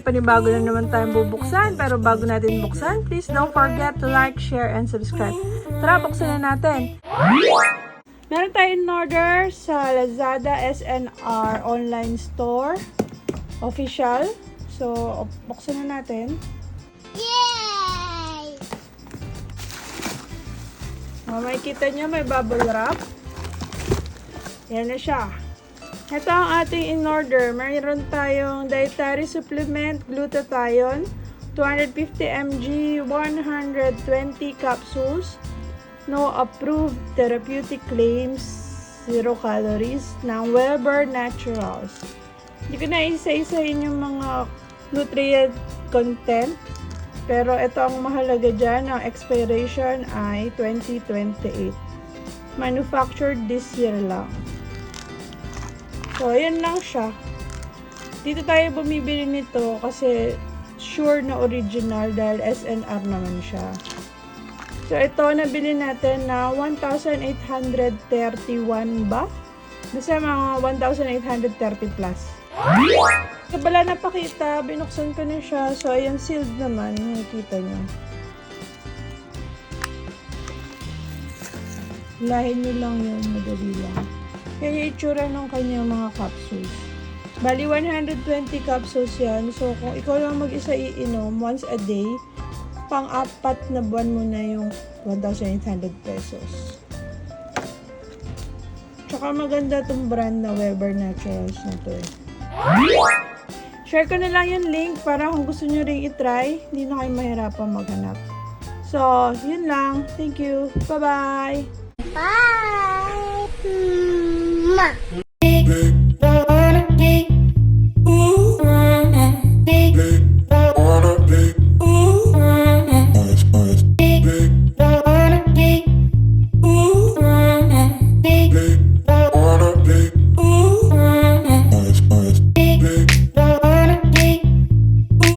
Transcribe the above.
panibago na naman tayong bubuksan. Pero bago natin buksan, please don't forget to like, share, and subscribe. Tara, buksan na natin. Meron tayong order sa Lazada SNR online store. Official. So, buksan na natin. Yay! Makikita nyo, may bubble wrap. Yan na siya. Ito ang ating in-order. Mayroon tayong dietary supplement, glutathione, 250 mg, 120 capsules, no approved therapeutic claims, 0 calories, ng Weber Naturals. Hindi ko na isa-isahin yung mga nutrient content, pero ito ang mahalaga dyan. Ang expiration ay 2028. Manufactured this year lang. So, ayan lang siya. Dito tayo bumibili nito kasi sure na original dahil SNR naman siya. So, ito nabili natin na 1,831 ba? Basta mga 1,830 plus. Kabala napakita, binuksan ko na siya. So, ayan, sealed naman. Nakikita nyo. Lahin nyo lang yun, madali lang. Yan yung itsura ng kanyang mga capsules. Bali, 120 capsules yan. So, kung ikaw lang mag-isa iinom once a day, pang-apat na buwan mo na yung 1,800 pesos. Tsaka maganda itong brand na Weber Naturals na to eh. Share ko na lang yung link para kung gusto nyo ring itry, hindi na kayo mahirapan maghanap. So, yun lang. Thank you. Bye-bye! Bye!